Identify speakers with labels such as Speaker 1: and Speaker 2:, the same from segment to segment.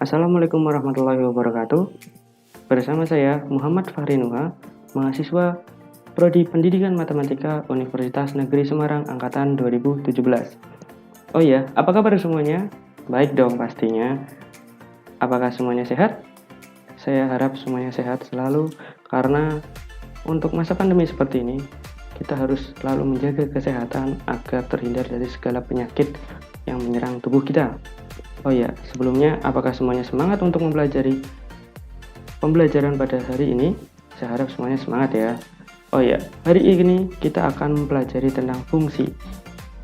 Speaker 1: Assalamualaikum warahmatullahi wabarakatuh. Bersama saya Muhammad Fahri Nuha, mahasiswa Prodi Pendidikan Matematika Universitas Negeri Semarang Angkatan 2017. Oh iya, apa kabar semuanya? Baik dong pastinya. Apakah semuanya sehat? Saya harap semuanya sehat selalu karena untuk masa pandemi seperti ini, kita harus selalu menjaga kesehatan agar terhindar dari segala penyakit yang menyerang tubuh kita. Oh ya, sebelumnya apakah semuanya semangat untuk mempelajari pembelajaran pada hari ini? Saya harap semuanya semangat ya. Oh ya, hari ini kita akan mempelajari tentang fungsi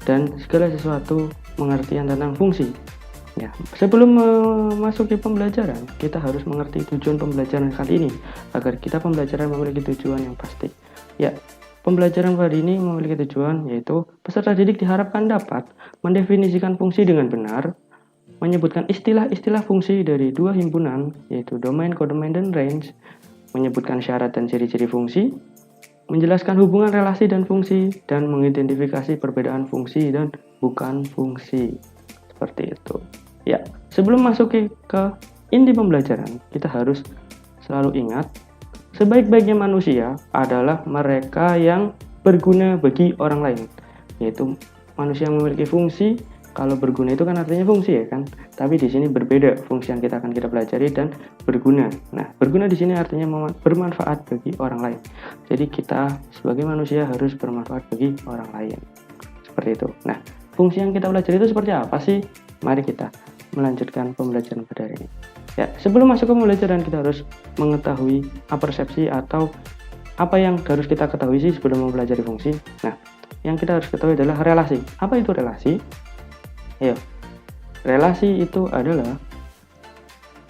Speaker 1: dan segala sesuatu pengertian tentang fungsi. Ya, sebelum memasuki pembelajaran, kita harus mengerti tujuan pembelajaran kali ini agar kita pembelajaran memiliki tujuan yang pasti. Ya, pembelajaran hari ini memiliki tujuan yaitu peserta didik diharapkan dapat mendefinisikan fungsi dengan benar, menyebutkan istilah-istilah fungsi dari dua himpunan, yaitu domain, kodomain, dan range, menyebutkan syarat dan ciri-ciri fungsi, menjelaskan hubungan relasi dan fungsi, dan mengidentifikasi perbedaan fungsi dan bukan fungsi. Seperti itu. Ya, sebelum masuk ke inti pembelajaran, kita harus selalu ingat, sebaik-baiknya manusia adalah mereka yang berguna bagi orang lain, yaitu manusia yang memiliki fungsi. Kalau berguna itu kan artinya fungsi ya kan, tapi di sini berbeda fungsi yang kita pelajari dan berguna. Nah, berguna di sini artinya bermanfaat bagi orang lain. Jadi kita sebagai manusia harus bermanfaat bagi orang lain. Seperti itu. Nah, fungsi yang kita pelajari itu seperti apa sih? Mari kita melanjutkan pembelajaran pada hari ini. Ya, sebelum masuk ke pembelajaran kita harus mengetahui persepsi atau apa yang harus kita ketahui sih sebelum mempelajari fungsi. Nah, yang kita harus ketahui adalah relasi. Apa itu relasi? Ayo, relasi itu adalah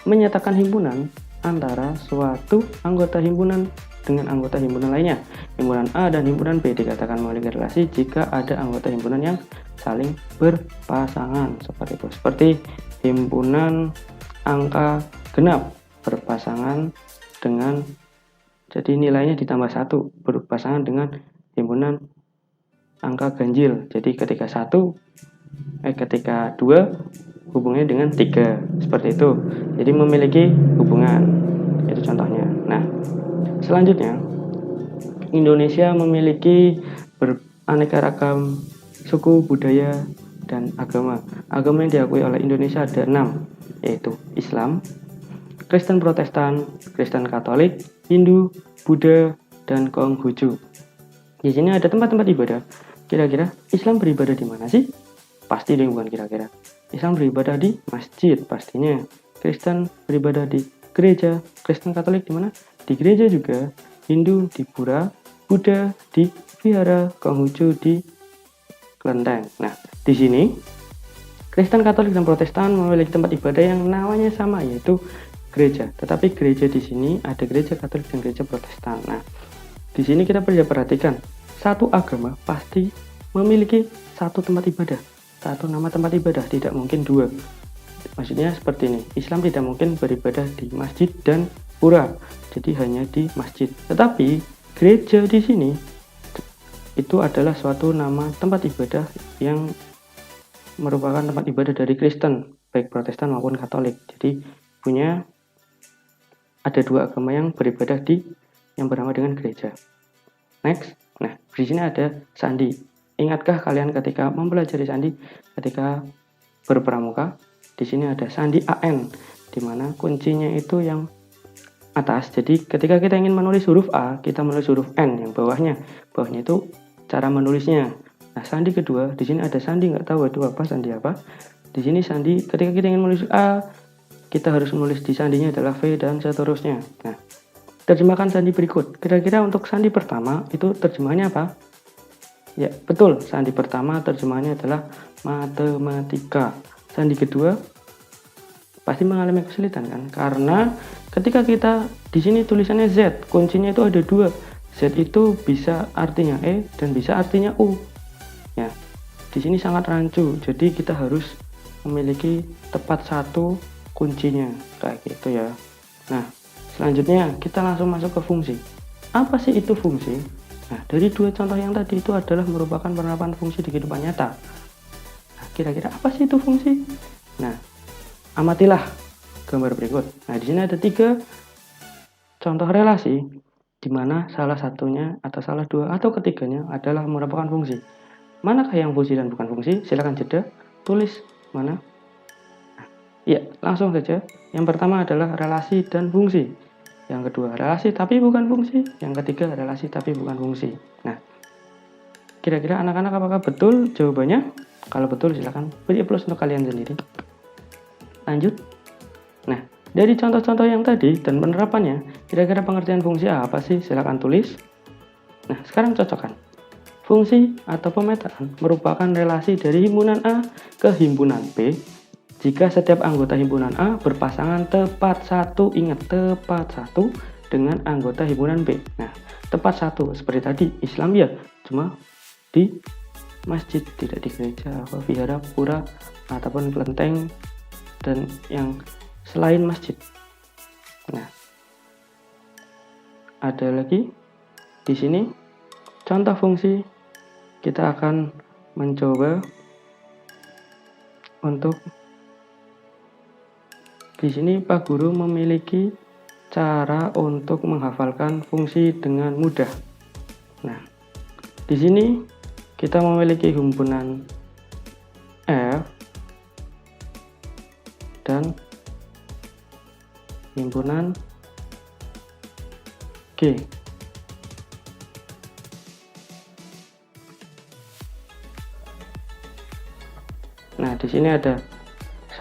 Speaker 1: menyatakan himpunan antara suatu anggota himpunan dengan anggota himpunan lainnya. Himpunan A dan himpunan B dikatakan memiliki relasi jika ada anggota himpunan yang saling berpasangan. Seperti itu. Seperti himpunan angka genap berpasangan dengan, jadi nilainya ditambah 1, berpasangan dengan himpunan angka ganjil. Jadi ketika 2 hubungannya dengan 3, seperti itu. Jadi memiliki hubungan, itu contohnya. Nah, selanjutnya Indonesia memiliki beraneka ragam suku, budaya, dan agama. Agama yang diakui oleh Indonesia ada 6, yaitu Islam, Kristen Protestan, Kristen Katolik, Hindu, Buddha, dan Konghucu. Di sini ada tempat-tempat ibadah. Kira-kira Islam beribadah di mana sih? Pasti deh, bukan kira-kira. Islam beribadah di masjid pastinya. Kristen beribadah di gereja. Kristen Katolik di mana? Di gereja juga. Hindu di pura, Buddha di vihara, Konghucu di kelenteng. Nah, di sini Kristen Katolik dan Protestan memiliki tempat ibadah yang namanya sama, yaitu gereja. Tetapi gereja di sini ada gereja Katolik dan gereja Protestan. Nah, di sini kita perlu perhatikan, satu agama pasti memiliki satu tempat ibadah, satu nama tempat ibadah, tidak mungkin 2. Maksudnya seperti ini, Islam tidak mungkin beribadah di masjid dan pura, jadi hanya di masjid. Tetapi gereja di sini itu adalah suatu nama tempat ibadah yang merupakan tempat ibadah dari Kristen, baik Protestan maupun Katolik. Jadi ada 2 agama yang beribadah yang bernama dengan gereja. Next, nah di sini ada sandi. Ingatkah kalian ketika mempelajari sandi, ketika berpramuka, di sini ada sandi AN, di mana kuncinya itu yang atas. Jadi ketika kita ingin menulis huruf A, kita menulis huruf N yang bawahnya. Bawahnya itu cara menulisnya. Nah, sandi kedua, di sini ada sandi, nggak tahu itu apa, sandi apa. Di sini sandi, ketika kita ingin menulis A, kita harus menulis di sandinya adalah V dan seterusnya. Nah, terjemahkan sandi berikut. Kira-kira untuk sandi pertama itu terjemahannya apa? Ya, betul. Sandi pertama terjemahannya adalah matematika. Sandi kedua pasti mengalami kesulitan kan? Karena ketika kita di sini tulisannya Z, kuncinya itu ada 2. Z itu bisa artinya E dan bisa artinya U. Ya, di sini sangat rancu. Jadi kita harus memiliki tepat satu kuncinya kayak gitu ya. Nah, selanjutnya kita langsung masuk ke fungsi. Apa sih itu fungsi? Nah, dari 2 contoh yang tadi itu adalah merupakan penerapan fungsi di kehidupan nyata. Nah, kira-kira apa sih itu fungsi? Nah, amatilah gambar berikut. Nah, di sini ada 3 contoh relasi di mana salah satunya atau salah 2 atau ketiganya adalah merupakan fungsi. Manakah yang fungsi dan bukan fungsi? Silakan jeda, tulis mana. Ya, langsung saja. Yang pertama adalah relasi dan fungsi. Yang kedua, relasi tapi bukan fungsi. Yang ketiga, relasi tapi bukan fungsi. Nah, kira-kira anak-anak apakah betul jawabannya? Kalau betul silakan beri plus untuk kalian sendiri. Lanjut. Nah, dari contoh-contoh yang tadi dan penerapannya, kira-kira pengertian fungsi apa sih? Silakan tulis. Nah, sekarang cocokkan. Fungsi atau pemetaan merupakan relasi dari himpunan A ke himpunan B jika setiap anggota himpunan A berpasangan tepat satu, ingat tepat satu dengan anggota himpunan B. Nah, tepat satu seperti tadi Islam ya, cuma di masjid, tidak di gereja, vihara, pura, ataupun kelenteng dan yang selain masjid. Nah, ada lagi di sini contoh fungsi. Kita akan mencoba untuk di sini Pak Guru memiliki cara untuk menghafalkan fungsi dengan mudah. Nah, di sini kita memiliki himpunan F dan himpunan G. Nah, di sini ada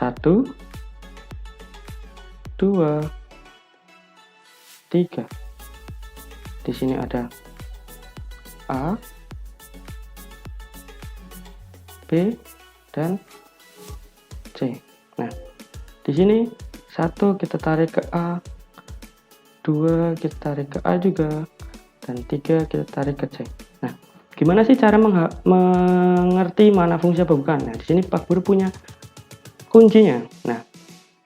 Speaker 1: 1, 2, 3. Di sini ada A, B, dan C. Nah, di sini 1 kita tarik ke A, 2 kita tarik ke A juga, dan 3 kita tarik ke C. Nah, gimana sih cara mengerti mana fungsi apa bukan? Nah, di sini Pak Guru punya kuncinya. Nah,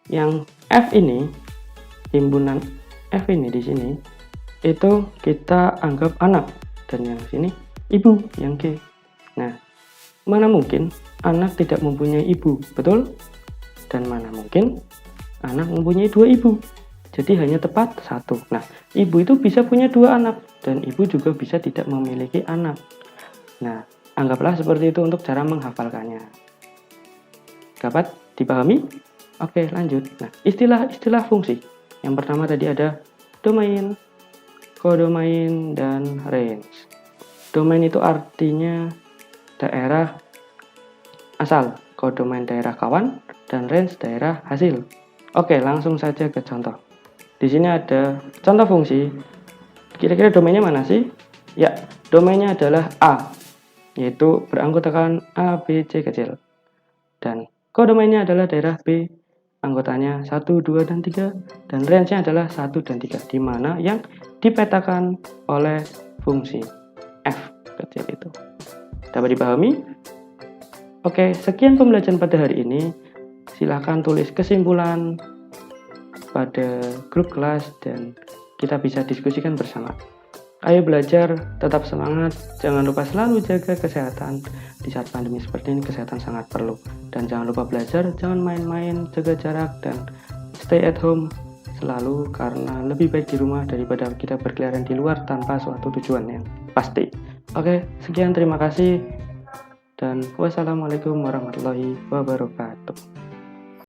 Speaker 1: yang F ini, himpunan F ini di sini, itu kita anggap anak, dan yang sini ibu, yang G. Nah, mana mungkin anak tidak mempunyai ibu, betul? Dan mana mungkin anak mempunyai 2 ibu. Jadi hanya tepat 1. Nah, ibu itu bisa punya 2 anak, dan ibu juga bisa tidak memiliki anak. Nah, anggaplah seperti itu untuk cara menghafalkannya. Dapat dipahami? Oke, lanjut. Nah, istilah-istilah fungsi. Yang pertama tadi ada domain, kodomain, dan range. Domain itu artinya daerah asal, kodomain daerah kawan, dan range daerah hasil. Oke, langsung saja ke contoh. Di sini ada contoh fungsi. Kira-kira domainnya mana sih? Ya, domainnya adalah A, yaitu beranggotakan A, B, C kecil. Dan kodomainnya adalah daerah B, anggotanya 1, 2, dan 3. Dan range-nya adalah 1 dan 3, di mana yang dipetakan oleh fungsi F kecil itu. Dapat dipahami? Oke, sekian pembelajaran pada hari ini. Silahkan tulis kesimpulan pada grup kelas dan kita bisa diskusikan bersama. Ayo belajar, tetap semangat, jangan lupa selalu jaga kesehatan. Di saat pandemi seperti ini, kesehatan sangat perlu. Dan jangan lupa belajar, jangan main-main, jaga jarak, dan stay at home selalu, karena lebih baik di rumah daripada kita berkeliaran di luar tanpa suatu tujuan yang pasti. Oke, sekian, terima kasih, dan wassalamualaikum warahmatullahi wabarakatuh.